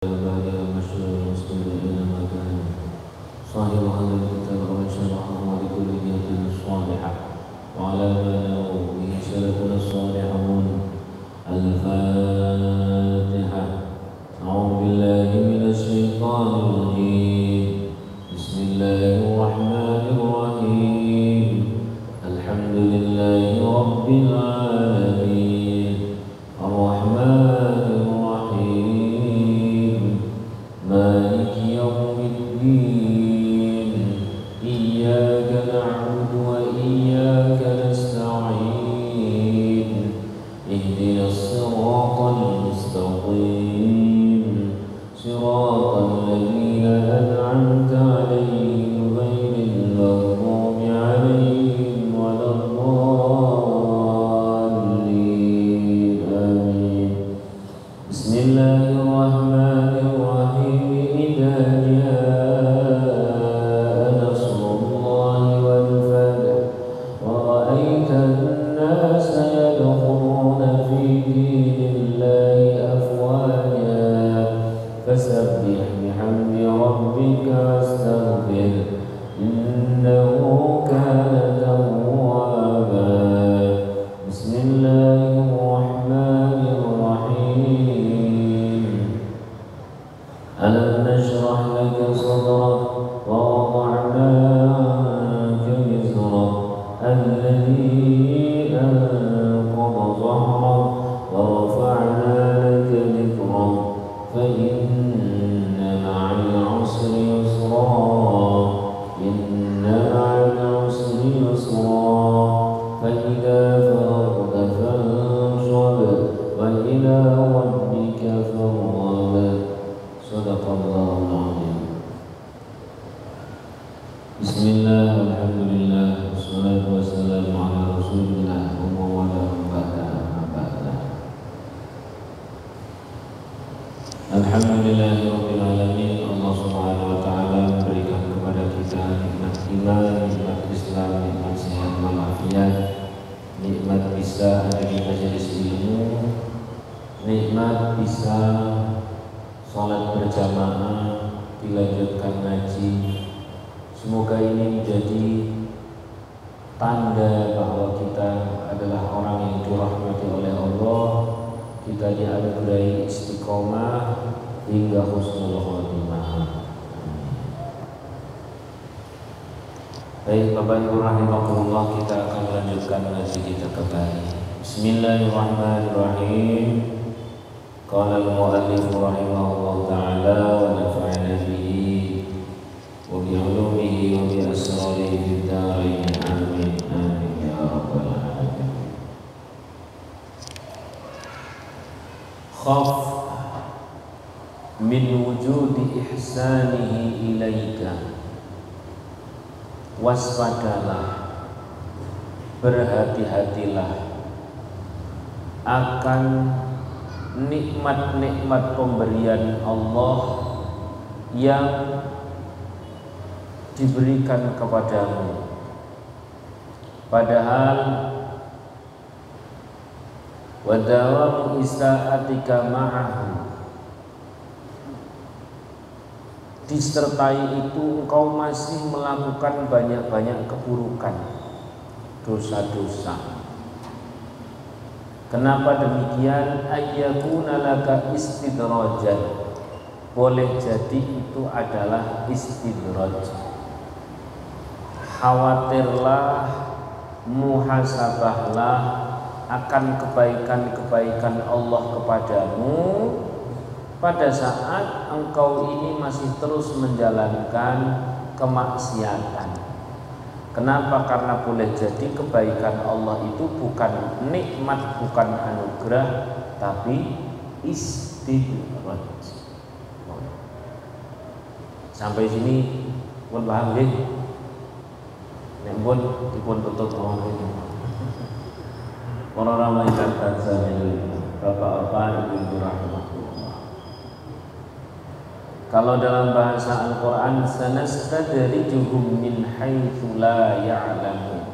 صاحب هذا الكتاب وشرحه لكل نية صالحة وعلى ما نووا به سلفنا الصالحون. الفاتحة. أعوذ بالله من الشيطان الرجيم. بسم الله الرحمن الرحيم. الحمد لله رب العالمين الرحمن الرحيم مالك يوم الدين إياك نعبد وإياك نستعين اهدنا الصراط المستقيم صراط الذين أنعمت عليهم غير المغضوب عليهم ولا الضالين آمين. بسم الله الرحمن الرحيم. إذا جاء نصر الله والفتح ورأيت الناس يدخلون في دين الله أفواجا فسبح بحمد ربك واستغفره إنه كان توابا. بسم الله الرحمن الرحيم. ألم نشرح لك صدرك ووضعنا عنك وزرك الذي أنقض ظهرك ورفعنا لك ذكرك فإن مع العسر يسرا إن مع العسر يسرا فإذا فرغت فانصب وإلى ربك فارغب. صدق الله العظيم. بسم الله والحمد لله والصلاة والسلام على رسول الله ومن Alhamdulillahirabbil alamin. Allah Subhanahu wa taala memberikan kepada kita nikmat iman, nikmat Islam, nikmat sehat walafiat, nikmat bisa ada di majelis ilmu, nikmat bisa salat berjamaah, dilanjutkan ngaji. Semoga ini menjadi tanda bahwa kita adalah orang yang dirahmati oleh Allah. Kita dianugerahi istiqomah hingga husnul khotimah. Baik Bapak Ibu rahimakumullah, kita akan melanjutkan ngaji kita kembali. Bismillahirrahmanirrahim. Qala al-mu'allif rahimahullah ta'ala wa nafa'ana bihi wa bi 'ulumihi wa bi asrarihi fid dharain. Amin amin ya rabbal alamin. Khaf min wujudi ihsanihi ilaika. Waspadalah, berhati-hatilah akan nikmat-nikmat pemberian Allah yang diberikan kepadamu, padahal wa dawamu isa'atika ma'ahu, disertai itu engkau masih melakukan banyak-banyak keburukan, dosa-dosa. Kenapa demikian? Ayyakuna laka istidrajan, boleh jadi itu adalah istidraj. Khawatirlah, muhasabahlah akan kebaikan-kebaikan Allah kepadamu pada saat engkau ini masih terus menjalankan kemaksiatan. Kenapa? Karena boleh jadi kebaikan Allah itu bukan nikmat, bukan anugerah, tapi istidraj. Sampai sini pun paham nggih? Nek pun dipun tutup ngomong ini. Para ramaikan bangsa ini, bapak-bapak, ibu-ibu rahmatullah. Kalau dalam bahasa Al-Quran, sanastadrijuhum min haitsu la ya'lamun.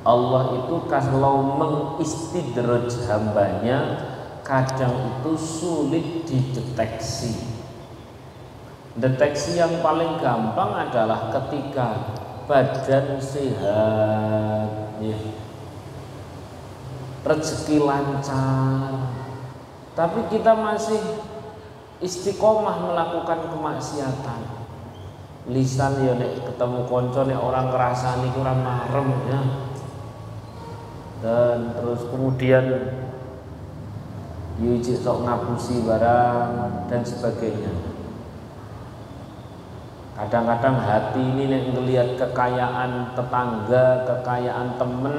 Allah itu kalau mengistidraj hambanya kadang itu sulit dideteksi. Deteksi yang paling gampang adalah ketika badan sehat, ya, rezeki lancar, tapi kita masih istiqomah melakukan kemaksiatan. Lisan ya nek ketemu konco nek orang ngerasani kurang marem ya. Dan terus kemudian yujik sok ngapusi barang dan sebagainya. Kadang-kadang hati ini nek ngelihat kekayaan tetangga, kekayaan temen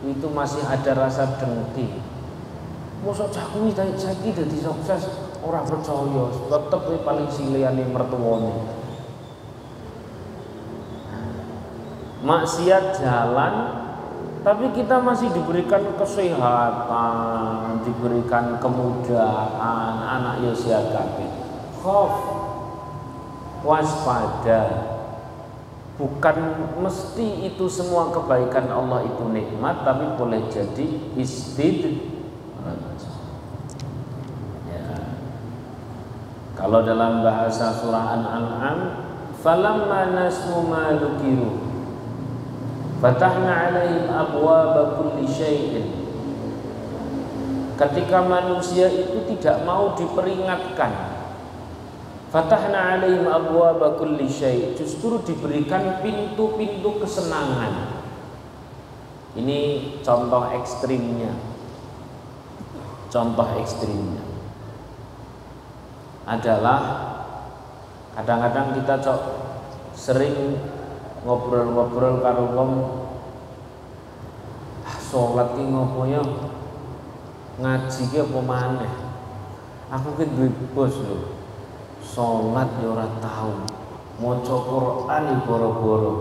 itu masih ada rasa dengki. Mosok cakui saiki dadi sukses ora percaya, tetep paling siliyane mertuane. Maksiat jalan, tapi kita masih diberikan kesehatan, diberikan kemudahan, anak yo siap kabeh. Khauf, waspada. Bukan mesti itu semua kebaikan Allah itu nikmat, tapi boleh jadi istidraj. Ya. Kalau dalam bahasa surah An-An'am, falamma nasu ma dzukiru fatahna 'alaihim abwaaba kulli syai'in. Ketika manusia itu tidak mau diperingatkan, fatahna 'alaihim abwaaba kulli syai', justru diberikan pintu-pintu kesenangan. Ini contoh ekstrimnya. Contoh ekstrimnya adalah kadang-kadang kita sering ngobrol-ngobrol karo wong, salat ki ngopo ya, ngaji ki apa maneh, aku ki duwe bos lho, salat ya ora tau, maca Quran ya boro-boro,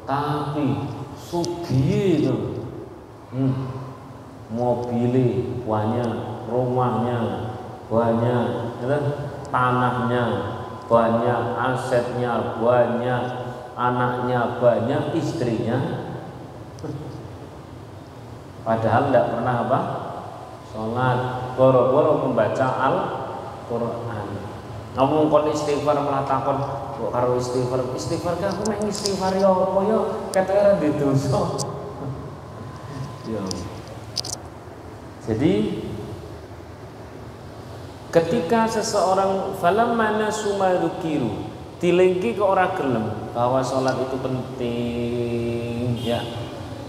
tapi sugih to, mobile banyak, rumahnya banyak, tanahnya banyak, asetnya banyak, anaknya banyak, istrinya, padahal tidak pernah apa? Sholat, boro-boro membaca Al-Quran. Ngomong kon istighfar malah takon kok karo istighfar ke aku mek istighfar ya apa ya katanya di dosa. Ya. Jadi ketika seseorang falamma nasu ma dzukiru, dilengki ke ora gelem bahwa sholat itu penting, ya,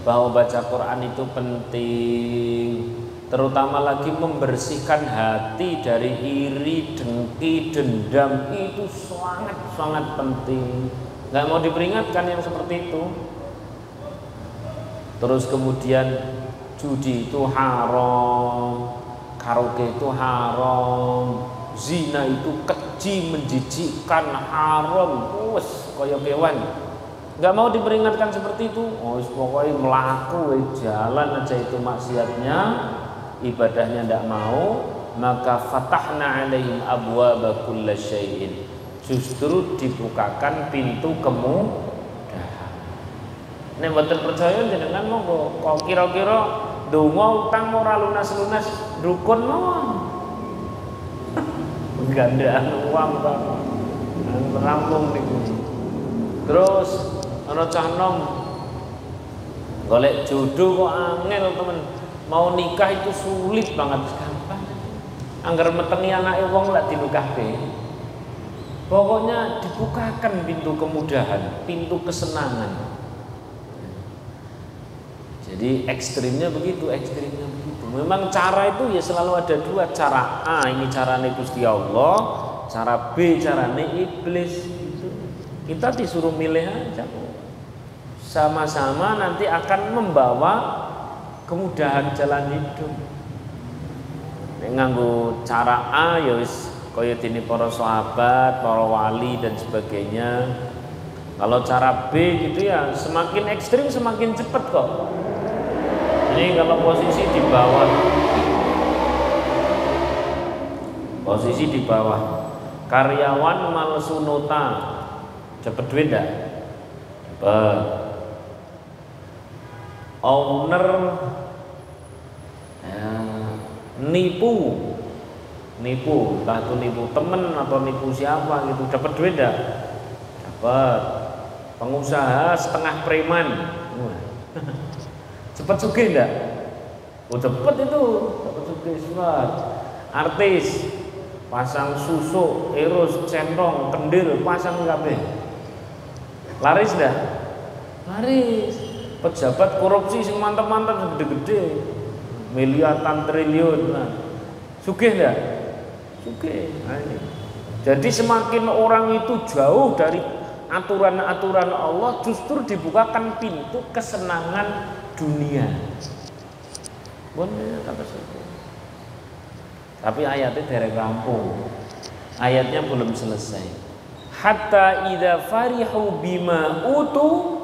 bahwa baca Quran itu penting, terutama lagi membersihkan hati dari iri, dengki, dendam, itu sangat penting. Nggak mau diperingatkan yang seperti itu. Terus kemudian judi itu haram, karaoke itu haram, zina itu keji, menjijikkan, haram, wes kaya kewan. Nggak mau diperingatkan seperti itu. Oh, pokoknya melaku, jalan aja itu maksiatnya, ibadahnya tidak mau, maka fatahna 'alaihim abwaaba kulli syai'in, justru dibukakan pintu kemudahan. Nek mboten percaya jenengan monggo kok kira-kira donga utang ora lunas-lunas rukun mawon. Gandaan uang Pak. Rampung niku. Terus ana cah nom golek jodoh kok angel temen. Mau nikah itu sulit banget, gampang. Angger metengi anake wong lak dinukahke. Pokoknya dibukakan pintu kemudahan, pintu kesenangan. Jadi ekstrimnya begitu. Memang cara itu ya selalu ada dua. Cara A ini carane Gusti Allah, cara B carane iblis. Itu kita disuruh milih aja. Sama-sama nanti akan membawa kemudahan jalan hidup. Nek nganggo cara A ya wis kaya dene para sahabat, para wali dan sebagainya. Kalau cara B gitu ya semakin ekstrim semakin cepat kok. Ini kalau posisi di bawah. Posisi di bawah. Karyawan malsunuta. Cepet duit enggak? Cepet. Owner nipu nipu, entah itu nipu temen atau nipu siapa gitu, dapat duit enggak? Dapat. Pengusaha setengah preman. Cepat sugih enggak? Oh cepet itu, dapat sugih cepat. Artis pasang susuk, erus, centong, kendil, pasang kabeh. Laris enggak? Laris. Pejabat korupsi sing mantap-mantap gede-gede, miliaran triliun. Nah, sugih enggak? Sugih. Nah, jadi semakin orang itu jauh dari aturan-aturan Allah, justru dibukakan pintu kesenangan dunia. Bener kata saya. Tapi ayatnya derek rampung. Ayatnya belum selesai. Hatta idza farihu bima utu,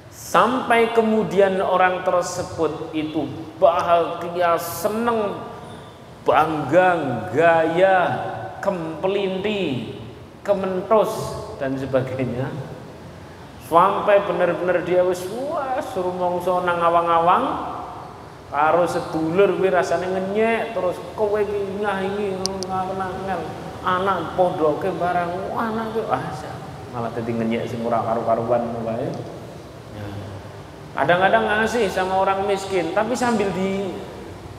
sampai kemudian orang tersebut itu bahagia, senang, bangga, gaya, kempelinti, kementos dan sebagainya, sampai benar-benar dia wis wah suruh mongso nang awang-awang karo sedulur kuwi rasane ngenyek, terus kowe iki ngahi ngangen anak pondoke barang anak kuwi malah dadi ngenyek sing ora karu-karuan wae. Kadang-kadang ngasih sama orang miskin, tapi sambil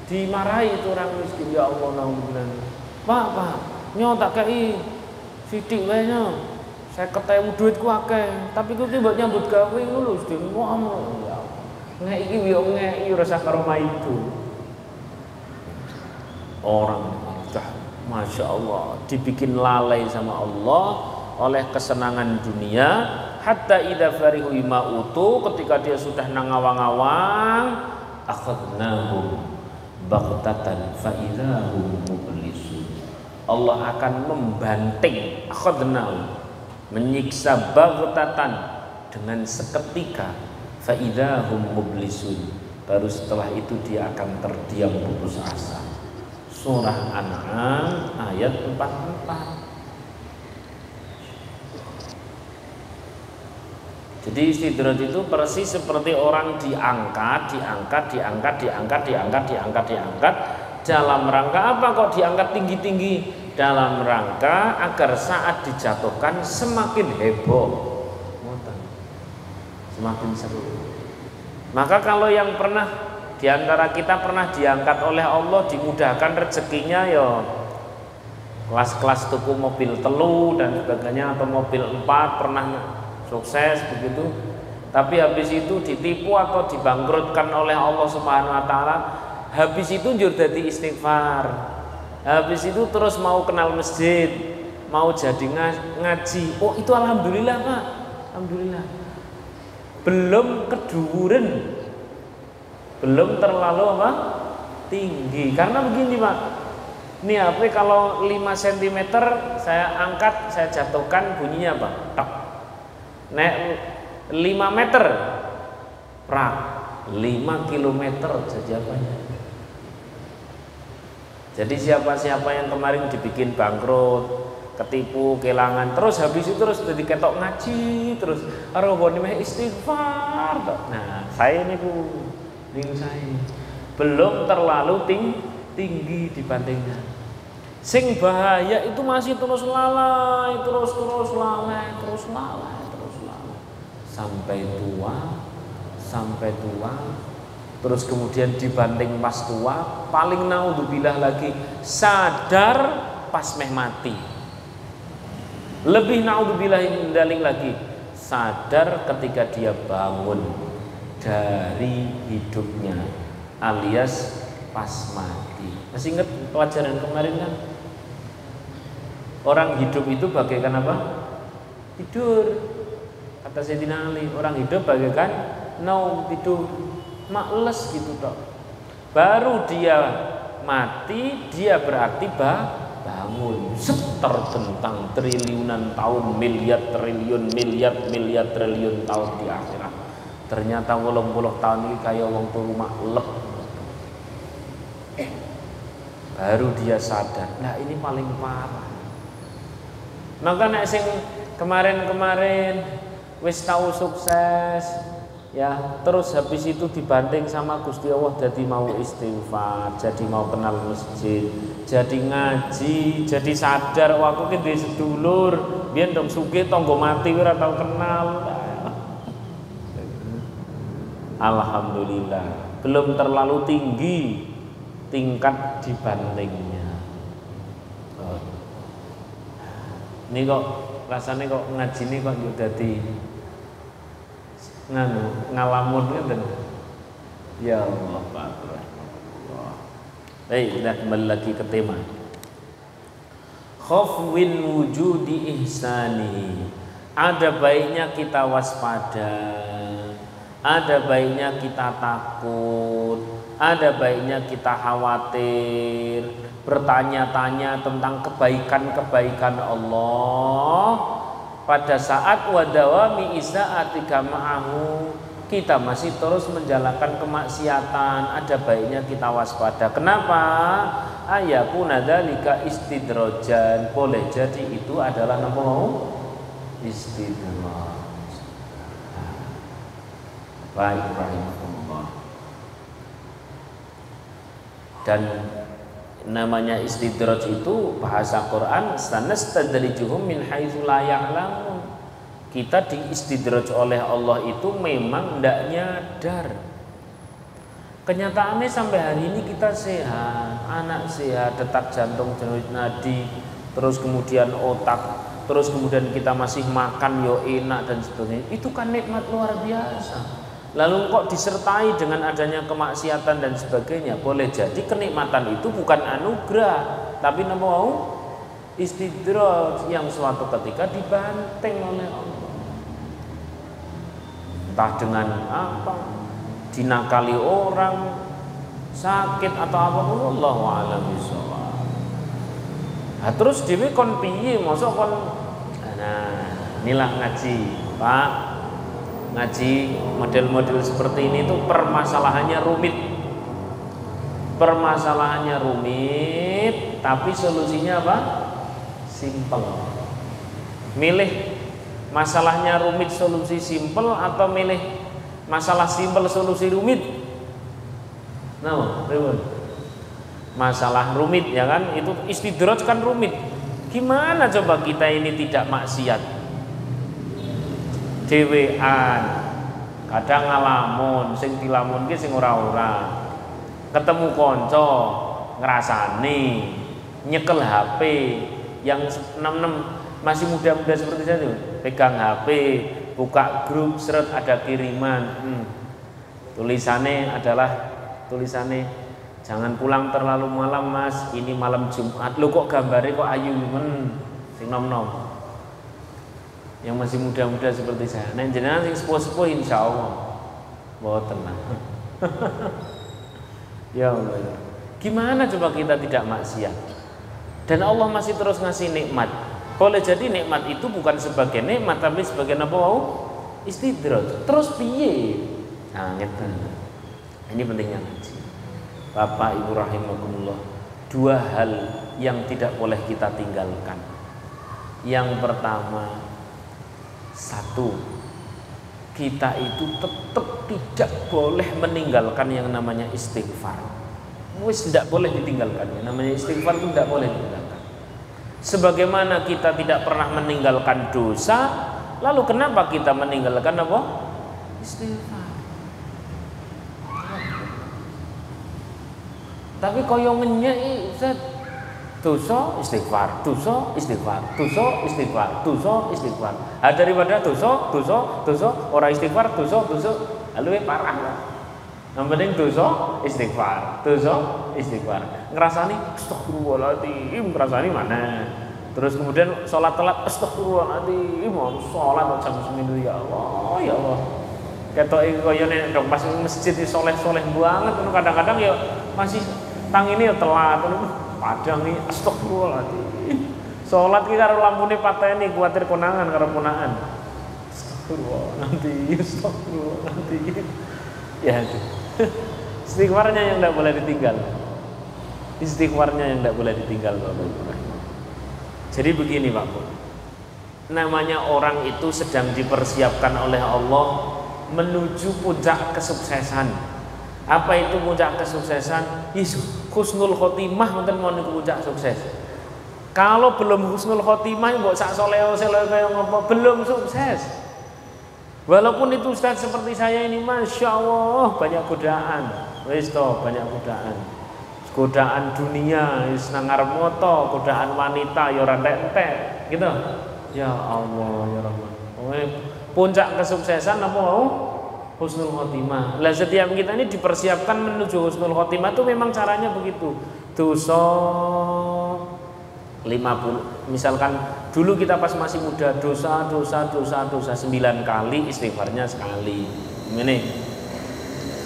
dimarahi itu orang miskin. Ya Allah, alhamdulillah. Pak, nyo tak kei sithik wae nyo. 50.000 duitku akeh, tapi kowe ki mbok nyambut gawe ngono lho, sedeng ngomong. Ya Allah. Nek iki yo ngeki ora usah karo itu. Orang sudah Masya Allah dibikin lalai sama Allah oleh kesenangan dunia. Hatta idza farihu bima utu, ketika dia sudah nangawang-awang, akhadnahum baghtatan fa idzahum mublisun. Allah akan membanting, akhadnahum, menyiksa baghtatan dengan seketika, fa idzahum mublisun. Baru setelah itu dia akan terdiam putus asa. Surah An'am ayat 44. Jadi istidraj itu persis seperti orang diangkat dalam rangka apa kok diangkat tinggi-tinggi? Dalam rangka agar saat dijatuhkan semakin heboh, semakin seru. Maka kalau yang pernah diantara kita pernah diangkat oleh Allah, dimudahkan rezekinya ya kelas-kelas tuku mobil telu dan sebagainya, atau mobil 4 pernah sukses begitu, tapi habis itu ditipu atau dibangkrutkan oleh Allah Subhanahu wa taala. Habis itu njur dadi istighfar. Habis itu terus mau kenal masjid, mau jadi ngaji. Oh, itu alhamdulillah, Pak. Alhamdulillah. Belum keduren. Belum terlalu apa? Tinggi. Karena begini, Pak. Ini HP kalau 5 cm saya angkat, saya jatuhkan, bunyinya apa? Tak. Nek 5 meter prak, 5 kilometer saja apanya. Jadi siapa-siapa yang kemarin dibikin bangkrut, ketipu, kehilangan, terus habis itu terus jadi ketok ngaji, terus arwone meh istighfar. Nah, saya ini saya belum terlalu tinggi dibandingnya. Sing bahaya itu masih terus lalai, terus lalai, sampai tua, terus kemudian dibanting pas tua, paling naudzubillah lagi sadar pas meh mati. Lebih naudzubillah lagi sadar ketika dia bangun dari hidupnya, alias pas mati. Masih ingat pelajaran kemarin kan? Orang hidup itu bagaikan apa? Tidur. Kata Sayyidina Ali, orang hidup bagaikan naum, tidur, males gitu toh. Baru dia mati, dia berarti bangun. Terbentang triliunan tahun, miliar triliun tahun di akhirat. Ternyata 80 tahun ini kayak wong rumah lep. Baru dia sadar, nah ini paling parah. Maka nek sing kemarin-kemarin wis tahu sukses, Ya, terus habis itu dibanting sama Gusti Allah jadi mau istighfar, jadi mau kenal masjid, jadi ngaji, jadi sadar waktu ki duwe sedulur, biyen dong sugih tangga mati ora tau kenal. Alhamdulillah, belum terlalu tinggi tingkat dibantingnya. Ini kok rasanya kok ngaji ini kok yo dadi ngalamun ngeten. Ya Allah, Allah. Baik, kita kembali lagi ke tema. Khafwin wujudi ihsani. Ada baiknya kita waspada, ada baiknya kita takut, ada baiknya kita khawatir, bertanya-tanya tentang kebaikan-kebaikan Allah. Pada saat wadawami isa'atika ma'ahu, kita masih terus menjalankan kemaksiatan, ada baiknya kita waspada. Kenapa? Ayakuna dzalika istidrojan. Boleh jadi itu adalah apa mau? Istidraj. Baik, rahimahullah. Dan namanya istidraj itu bahasa Quran sanastadrijuhum min haitsu la ya'lamun. Kita diistidraj oleh Allah itu memang tidak nyadar. Kenyataannya sampai hari ini kita sehat, anak sehat, detak jantung, denyut nadi, terus kemudian otak, terus kemudian kita masih makan yo enak dan sebagainya. Itu kan nikmat luar biasa. Lalu kok disertai dengan adanya kemaksiatan dan sebagainya, boleh jadi kenikmatan itu bukan anugerah, tapi nama mau istidraj yang suatu ketika dibanting oleh Allah. Entah dengan apa, dinakali orang, sakit atau apapun, Allahu a'lam bishawab. Nah, terus dhewe kon piye, mosok kon inilah ngaji, Pak. Ngaji model-model seperti ini tuh permasalahannya rumit. Permasalahannya rumit, tapi solusinya apa? Simpel. Milih masalahnya rumit solusi simpel atau milih masalah simpel solusi rumit? Nah, masalah rumit ya kan, itu istidraj kan rumit. Gimana coba kita ini tidak maksiat? Dewean, kadang ngalamun, sing dilamun ki sing ora-ora. Ketemu konco, ngrasani, nyekel HP yang 66 masih muda-muda seperti saya tuh, pegang HP, buka grup, seret ada kiriman. Tulisannya jangan pulang terlalu malam Mas, ini malam Jumat. Lo kok gambarnya kok ayu men, sing nom-nom. Yang masih muda-muda seperti saya, nah jenengan sing sepuh-sepuh insyaallah mboten lah. Ya Allah, gimana coba kita tidak maksiat dan Allah masih terus ngasih nikmat. Boleh jadi nikmat itu bukan sebagai nikmat tapi sebagai apa mau? Istidraj. Terus piye? Nah, gitu. Ini pentingnya ngaji. Bapak Ibu rahimakumullah, dua hal yang tidak boleh kita tinggalkan. Yang pertama, satu, kita itu tetap tidak boleh meninggalkan yang namanya istighfar. Wis tidak boleh ditinggalkan. Yang namanya istighfar itu tidak boleh ditinggalkan. Sebagaimana kita tidak pernah meninggalkan dosa, lalu kenapa kita meninggalkan apa? Istighfar. Tapi koyo ngenyek dosa istighfar, dosa istighfar, dosa istighfar, dosa istighfar. Daripada dosa orang istighfar, dosa lalu parah lah. Yang penting dosa istighfar. Ngerasani astagfirullahaladzim, ngerasani mana? Terus kemudian sholat telat, astagfirullahaladzim, mau sholat jam 9 ya Allah, ya Allah. Ketoke koyo nek dong pas masjid soleh-soleh banget, kadang-kadang ya masih tangine ya telat. Padang nih, astagfirullahaladzim. Sholat kita karo lampune pateni kuatir konangan karo ponaan. Astagfirullahaladzim. Ya itu. Istighfarnya yang tidak boleh ditinggal. Bapak. Jadi begini Pak Bu. Namanya orang itu sedang dipersiapkan oleh Allah menuju puncak kesuksesan. Apa itu puncak kesuksesan? Husnul khotimah mboten mau niku puncak sukses. Kalau belum husnul khotimah mbok sak soleo-soleo kaya ngopo belum sukses. Walaupun itu Ustaz seperti saya ini Masya Allah banyak godaan. Wis to banyak godaan. Godaan dunia wis nang ngarep moto, godaan wanita ya ora entek-entek gitu. Ya Allah ya Rahman. Puncak kesuksesan apa mau? Husnul khotimah. Lah setiap kita ini dipersiapkan menuju husnul khotimah itu memang caranya begitu. Dosa 50. Misalkan dulu kita pas masih muda dosa 9 kali, istighfarnya sekali. Ini.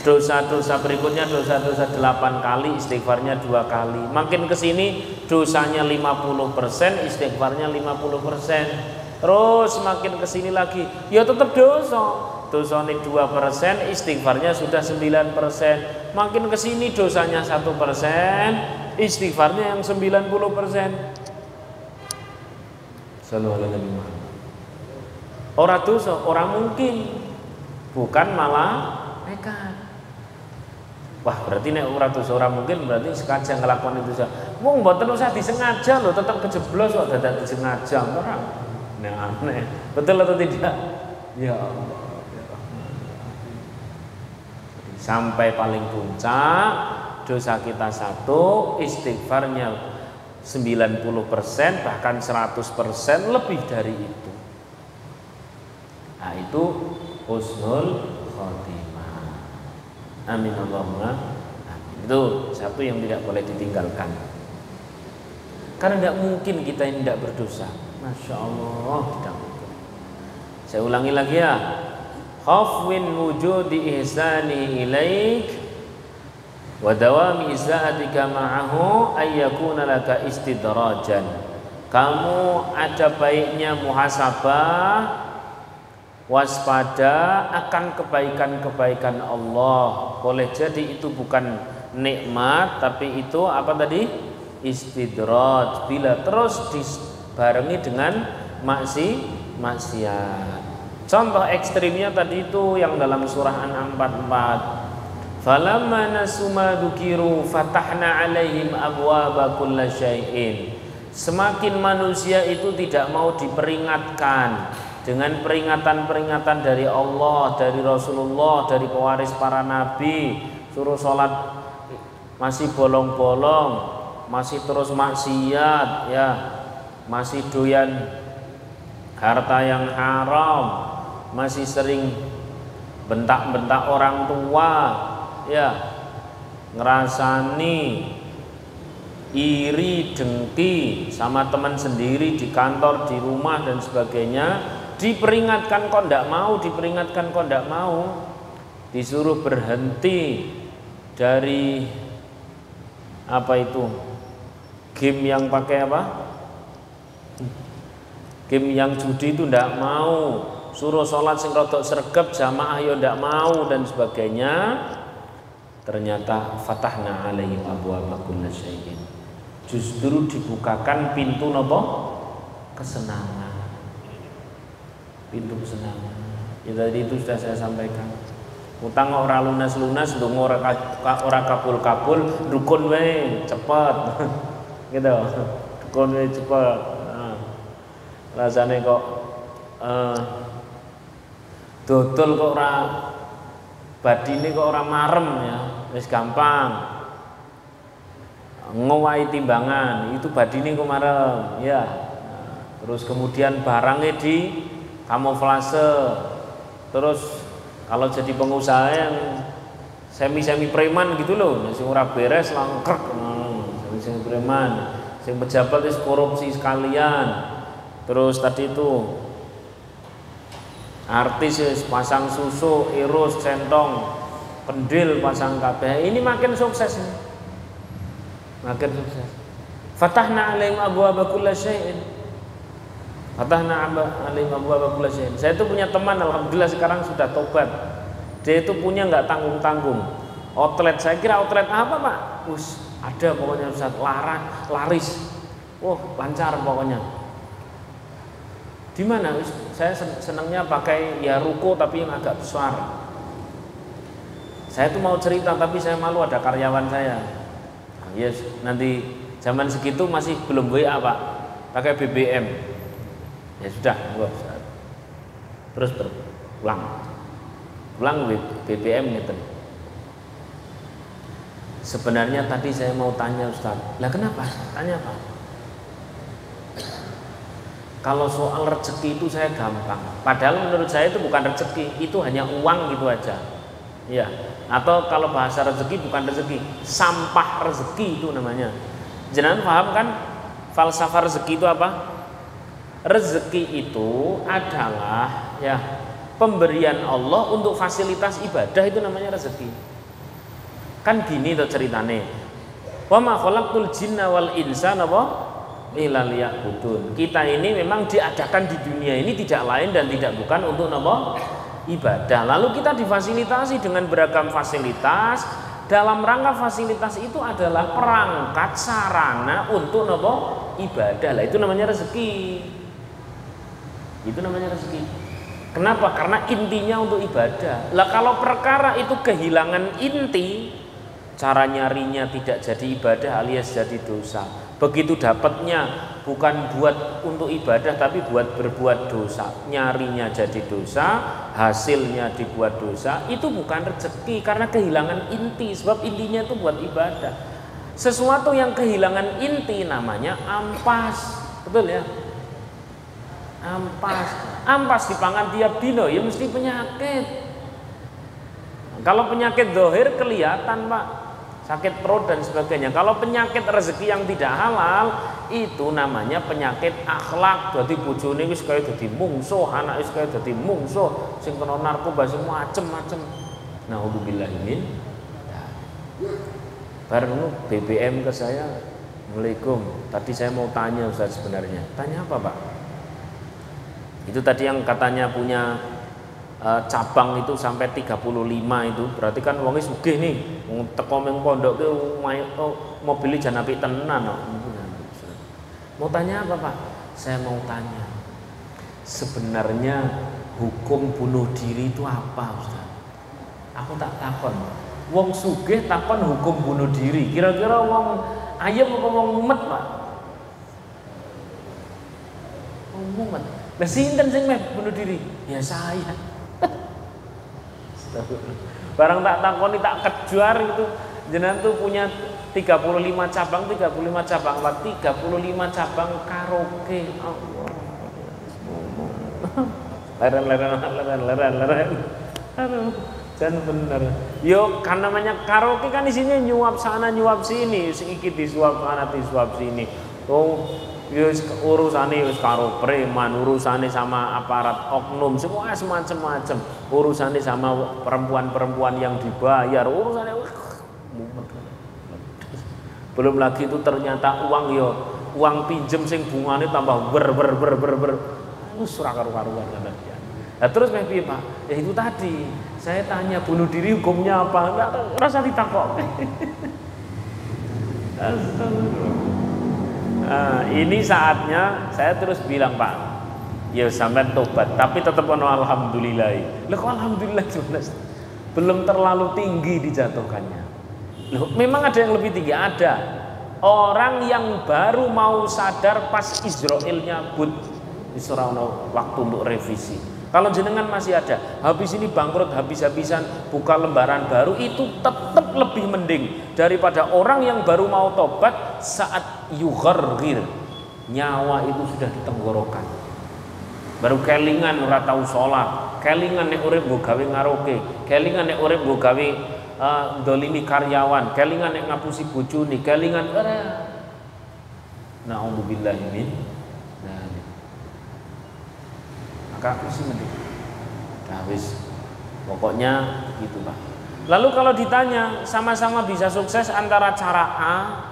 Dosa-dosa berikutnya dosa-dosa 8 kali, istighfarnya 2 kali. Makin ke sini dosanya 50%, istighfarnya 50%. Terus makin ke sini lagi, ya tetap dosa. Dosanya 2%, istighfarnya sudah 9%. Makin ke sini dosanya 1%, istighfarnya yang 90%. Sallallahu alaihi wasallam. Ora dosa, ora mungkin. Bukan malah nekat. Wah, berarti nek ora dosa ora mungkin berarti sengaja ngelakukan itu saja. Wong mboten usah disengaja loh, tetap kejeblos kok dadak disengaja ora. Nah, aneh. Betul atau tidak? Ya Allah. Sampai paling puncak dosa kita 1, istighfarnya 90%, bahkan 100% lebih dari itu. Nah itu husnul khotimah. Amin Allahumma amin. Itu satu yang tidak boleh ditinggalkan. Karena tidak mungkin kita ini tidak berdosa. Masya Allah tidak mungkin. Saya ulangi lagi ya. Khafwin wujudi ihsani ilaik wa dawami izaatika ma'ahu ayyakuna laka istidrajan. Kamu ada baiknya muhasabah, waspada akan kebaikan-kebaikan Allah. Boleh jadi itu bukan nikmat, tapi itu apa tadi? Istidraj. Bila terus dibarengi dengan maksiat. Contoh ekstrimnya tadi itu yang dalam surah An-'Am 44. Falamma nasu ma dzukiru fatahna 'alaihim abwaaba kulli syai'in. Semakin manusia itu tidak mau diperingatkan dengan peringatan-peringatan dari Allah, dari Rasulullah, dari pewaris para nabi, suruh sholat masih bolong-bolong, masih terus maksiat, ya, masih doyan harta yang haram, masih sering bentak-bentak orang tua, ya, ngerasani iri, dengki sama teman sendiri di kantor, di rumah dan sebagainya. Diperingatkan kok ndak mau, diperingatkan kok ndak mau, disuruh berhenti dari apa itu game yang pakai apa, game yang judi itu ndak mau, suruh sholat sing rodok sregep jamaah yo ndak mau dan sebagainya. Ternyata fatahna alaihim abwaaba kulli syai'in, justru dibukakan pintu nopo kesenangan. Pintu kesenangan. Ya tadi itu sudah saya sampaikan. Utang ora lunas-lunas, ndonga ora kabul-kabul, dukun wae cepet. Gitu. Dukun wae cepet. Nah, rasane kok dodol kok ora badine kok ora marem ya. Wis gampang. Ngowahi timbangan, itu badine kok marem, ya. Nah, terus kemudian barangnya di kamuflase. Terus kalau jadi pengusaha yang semi preman gitu loh, sing ora beres langkrek, semi preman, sing pejabat itu korupsi sekalian. Terus tadi itu artis pasang susu, irus, centong, kendil pasang kabeh. Ini makin sukses, makin sukses. Fatahna alaihim abwaaba kulli syai'in. Fatahna alaihim abwaaba kulli syai'in. Saya itu punya teman, alhamdulillah sekarang sudah tobat. Dia itu punya nggak tanggung-tanggung outlet. Saya kira outlet apa Pak? Ada pokoknya Ustaz, laris. Lancar pokoknya. Di mana? Saya senangnya pakai ya ruko tapi yang agak besar. Saya tuh mau cerita tapi saya malu ada karyawan saya. Nah, yes, nanti zaman segitu masih belum WA Pak, pakai BBM. Ya sudah, terus pulang BBM gitu. Sebenarnya tadi saya mau tanya Ustaz, lah kenapa? Tanya Pak. Kalau soal rezeki itu saya gampang. Padahal menurut saya itu bukan rezeki, itu hanya uang gitu aja. Ya. Atau kalau bahasa rezeki bukan rezeki, sampah rezeki itu namanya. Jangan paham kan falsafah rezeki itu apa? Rezeki itu adalah ya pemberian Allah untuk fasilitas ibadah, itu namanya rezeki. Kan gini tuh ceritane. Wa ma khalaqtul jinna wal insa illa liya'budun. Kita ini memang diadakan di dunia ini tidak lain dan tidak bukan untuk ibadah. Lalu kita difasilitasi dengan beragam fasilitas. Dalam rangka fasilitas itu adalah perangkat sarana untuk ibadah. Lah itu namanya rezeki. Itu namanya rezeki. Kenapa? Karena intinya untuk ibadah. Lah kalau perkara itu kehilangan inti, cara nyarinya tidak jadi ibadah alias jadi dosa. Begitu dapatnya bukan buat untuk ibadah tapi buat berbuat dosa, nyarinya jadi dosa, hasilnya dibuat dosa, itu bukan rezeki karena kehilangan inti. Sebab intinya itu buat ibadah. Sesuatu yang kehilangan inti namanya ampas, betul ya? Ampas dipangan tiap dino ya mesti penyakit. Kalau penyakit zahir kelihatan Pak, sakit perut dan sebagainya. Kalau penyakit rezeki yang tidak halal itu namanya penyakit akhlak. Jadi bojone wis kaya dadi mungsuh, anak wis kaya dadi mungsuh, sing kena narkoba sing macem-macem. Nauzubillah min. Baru BBM ke saya, "Assalamualaikum. Tadi saya mau tanya Ustaz sebenarnya." Tanya apa, Pak? Itu tadi yang katanya punya cabang itu sampai 35 itu berarti kan wongnya sugih nih teko meng pondok ke mobilnya jan apik tenan kok. Mau tanya apa Pak? Saya mau tanya sebenarnya hukum bunuh diri itu apa Ustaz? Aku tak takon. Wong sugih takon hukum bunuh diri. Kira-kira wong ayam apa wong mumet Pak? Wong mumet. Lah sinten sing meh bunuh diri? Ya saya. Barang tak takoni tak kejar itu jenengan tuh punya 35 cabang 35 cabang karaoke. Allah. Leren. Aduh, jangan bener. Yo kan namanya karaoke kan isinya nyuap sana nyuap sini, sing iki disuap sana disuap sini. Oh, yo urusane wis karo preman, urusane sama aparat oknum, semua semacam-macam. Urusane sama perempuan-perempuan yang dibayar, urusannya belum lagi itu ternyata uang yo uang pinjem sing bungane tambah ber wis ora karu-karuan kan dia. Nah terus piye Pak? Ya itu tadi saya tanya bunuh diri hukumnya apa? Enggak rasa ditakok. Nah, ini saatnya saya terus bilang Pak, ya sampai tobat, tapi tetap ono alhamdulillah. Loh kok alhamdulillah jelas? Belum terlalu tinggi dijatuhkannya. Loh, memang ada yang lebih tinggi, ada. Orang yang baru mau sadar pas Israel nyabut, Isra waktu untuk revisi. Kalau jenengan masih ada, habis ini bangkrut habis-habisan buka lembaran baru, itu tetap lebih mending daripada orang yang baru mau tobat saat yugharghir, nyawa itu sudah di tenggorokan. Baru kelingan ora tau salat, kelingan nek urip nggo gawe ngaroke, kelingan nek urip nggo gawe dolimi karyawan, kelingan nek ngapusi bojone, kelingan ora. Nauzubillahi min. Maka aku sih mending. Nah wis, pokoknya gitu Pak. Lalu kalau ditanya sama-sama bisa sukses antara cara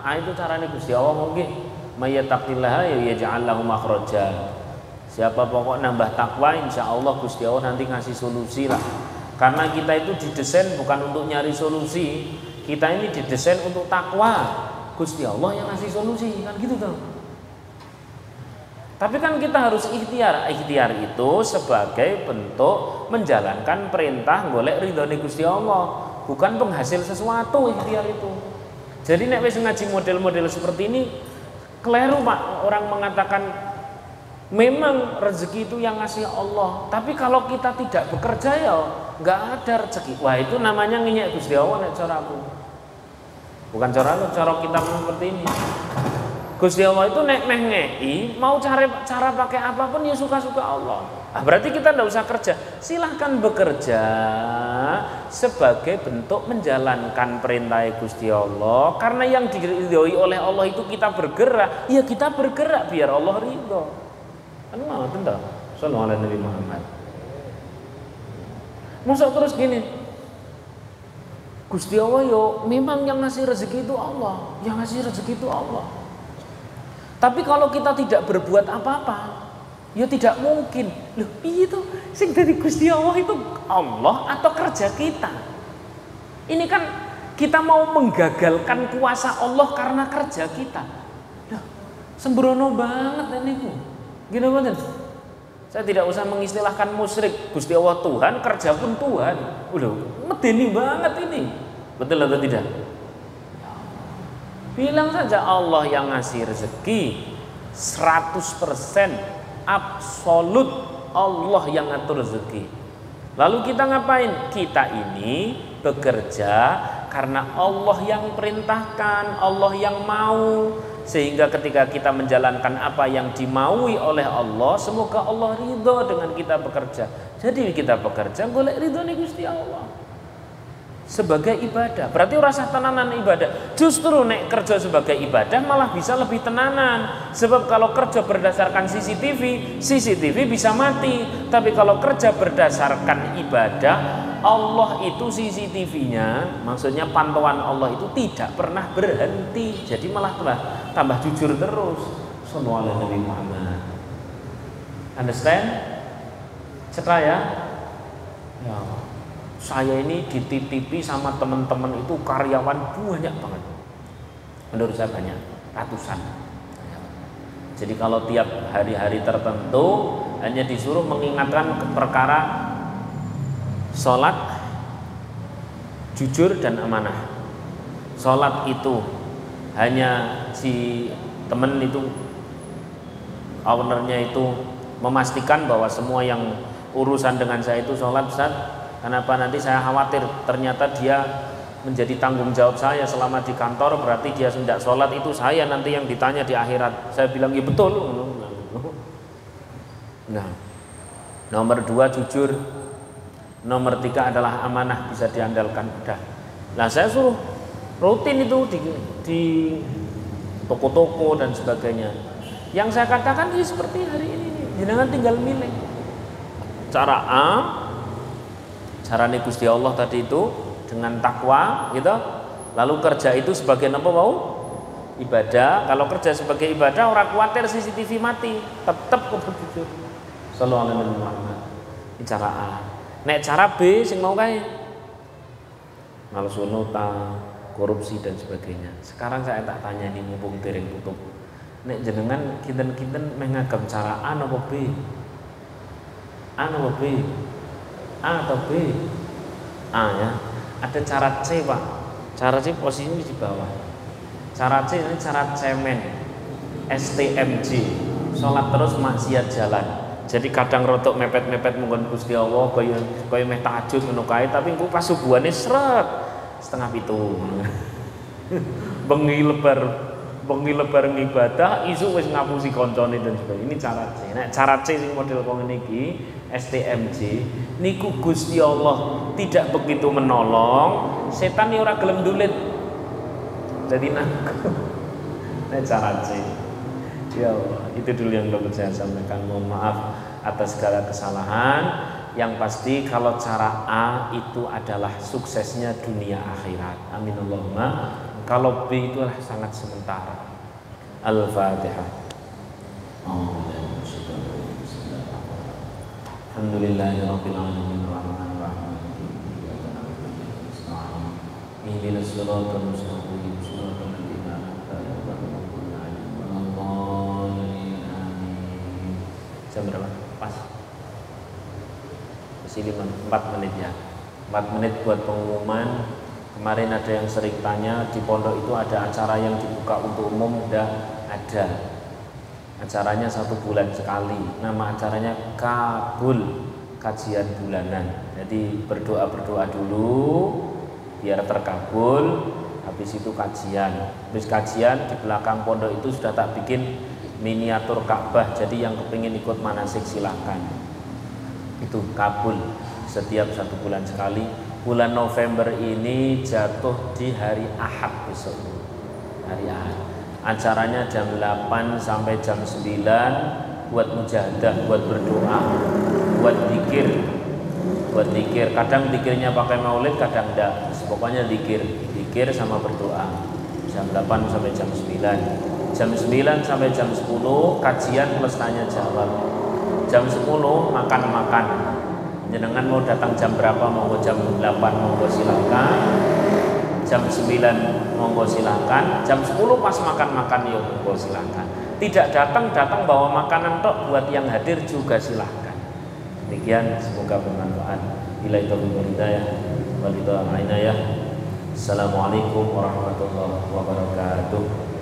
A itu caranya Gusti Allah mungkin mayyattaqillaha ya yaj'al lahu makhraja. Siapa pokok nambah takwa insya Allah Gusti Allah nanti ngasih solusi lah. Karena kita itu didesain bukan untuk nyari solusi, kita ini didesain untuk takwa. Gusti Allah yang ngasih solusi kan gitu tuh. Tapi kan kita harus ikhtiar. Ikhtiar itu sebagai bentuk menjalankan perintah golek ridhone Gusti Allah, bukan penghasil sesuatu ikhtiar itu. Jadi nek wis ngaji model-model seperti ini keliru Pak. Orang mengatakan memang rezeki itu yang ngasih Allah, tapi kalau kita tidak bekerja ya nggak ada rezeki. Wah, itu namanya ngenyek Gusti Allah nek cara aku. Bukan cara kita seperti ini. Gusti Allah itu nek meh ngei, mau cara pakai apapun ya suka-suka Allah. Berarti kita tidak usah kerja. Silahkan bekerja sebagai bentuk menjalankan perintah Gusti Allah. Karena yang diridhoi oleh Allah itu kita bergerak, ya kita bergerak biar Allah ridho. Kan mau tentu. Sallallahu alaihi Nabi Muhammad. Masa terus gini, Gusti Allah yo memang yang ngasih rezeki itu Allah, yang ngasih rezeki itu Allah. Tapi kalau kita tidak berbuat apa-apa, ya tidak mungkin. Loh, piye itu? Sing dari Gusti Allah itu Allah atau kerja kita? Ini kan kita mau menggagalkan kuasa Allah karena kerja kita. Loh, sembrono banget ini Bu. Gini betul. Saya tidak usah mengistilahkan musyrik. Gusti Allah Tuhan, kerja pun Tuhan. Udah, medeni banget ini. Betul atau tidak? Bilang saja Allah yang ngasih rezeki 100% absolut, Allah yang ngatur rezeki. Lalu kita ngapain? Kita ini bekerja karena Allah yang perintahkan, Allah yang mau. Sehingga ketika kita menjalankan apa yang dimaui oleh Allah, semoga Allah ridho dengan kita bekerja. Jadi kita bekerja golek ridho nih Gusti Allah sebagai ibadah. Berarti rasa tenanan ibadah. Justru nek kerja sebagai ibadah malah bisa lebih tenanan. Sebab kalau kerja berdasarkan CCTV bisa mati. Tapi kalau kerja berdasarkan ibadah, Allah itu CCTV-nya, maksudnya pantauan Allah itu tidak pernah berhenti. Jadi malah tambah jujur terus. Sallallahu alaihi Nabi Muhammad. Understand? Cetra ya? Ya. Saya ini dititipi sama teman-teman itu karyawan banyak banget. Menurut saya banyak, ratusan. Jadi kalau tiap hari-hari tertentu hanya disuruh mengingatkan perkara sholat, jujur dan amanah. Sholat itu hanya si teman itu, ownernya itu memastikan bahwa semua yang urusan dengan saya itu sholat, Ustaz. Kenapa nanti saya khawatir ternyata dia menjadi tanggung jawab saya selama di kantor, berarti dia tidak sholat, itu saya nanti yang ditanya di akhirat. Saya bilang ya betul. Nah, nomor 2 jujur, nomor 3 adalah amanah, bisa diandalkan. Udah. Nah, saya suruh rutin itu di toko-toko dan sebagainya. Yang saya katakan ini seperti hari ini, jangan tinggal milih. Cara A, carane Gusti Allah tadi itu dengan takwa gitu. Lalu kerja itu sebagai apa mau? Ibadah. Kalau kerja sebagai ibadah orang khawatir CCTV mati, tetap kudu jujur. Sallallahu alaihi Muhammad. Ini cara A. Nek cara B sing mau kae malsu nota, korupsi dan sebagainya. Sekarang saya tak tanya ini mumpung dereng tutup. Nek jenengan kinten-kinten mengagem cara A apa B? A apa B? A atau B? A ya. Ada cara C Pak. Cara C posisinya di bawah. Cara C ini cara cemen. STMJ. Sholat terus maksiat jalan. Jadi kadang rotok mepet-mepet mungkin Gusti Allah kaya meh tahajud ngono kae, tapi engko pas subuhane sret setengah 7. bengi lebar ngibadah, isu wis ngapusi koncone dan sebagainya. Ini cara C. Nah, cara C sing model kok ngene iki STMJ niku Gusti Allah tidak begitu menolong, setan ya ora gelem ndulit. Jadi naku. Nah, cara C. Ya Allah, itu dulu yang dapat saya sampaikan. Mohon maaf atas segala kesalahan. Yang pasti kalau cara A itu adalah suksesnya dunia akhirat. Amin Allahumma. Kalau B itu adalah sangat sementara. Al-Fatihah. Alhamdulillahirabbil alamin arrahmanir rahim. Ihdinas siratal mustaqim, siratal ladzina an'amta 'alaihim. Amin. Jam berapa? Pas. Masih 4 menit ya. 4 menit buat pengumuman. Kemarin ada yang sering tanya di pondok itu ada acara yang dibuka untuk umum? Tidak ada. Acaranya 1 bulan sekali. Nama acaranya Kabul, kajian bulanan. Jadi berdoa dulu biar terkabul. Habis itu kajian. Habis kajian di belakang pondok itu sudah tak bikin miniatur Ka'bah. Jadi yang kepingin ikut manasik silahkan. Itu Kabul setiap 1 bulan sekali. Bulan November ini jatuh di hari Ahad besok. Hari Ahad. Acaranya jam 8 sampai jam 9 buat mujahadah, buat berdoa, buat zikir. Buat zikir. Kadang zikirnya pakai maulid, kadang enggak. Pokoknya zikir sama berdoa. Jam 8 sampai jam 9. Jam 9 sampai jam 10 kajian plus tanya jawab. Jam 10 makan-makan. Jenengan mau datang jam berapa? Monggo jam 8 monggo silakan. Jam 9 monggo silakan. Jam 10 pas makan-makan yuk monggo silakan. Tidak datang bawa makanan tok, buat yang hadir juga silakan. Demikian, semoga bermanfaat. Billahi taufiq wal hidayah. Assalamualaikum warahmatullahi wabarakatuh.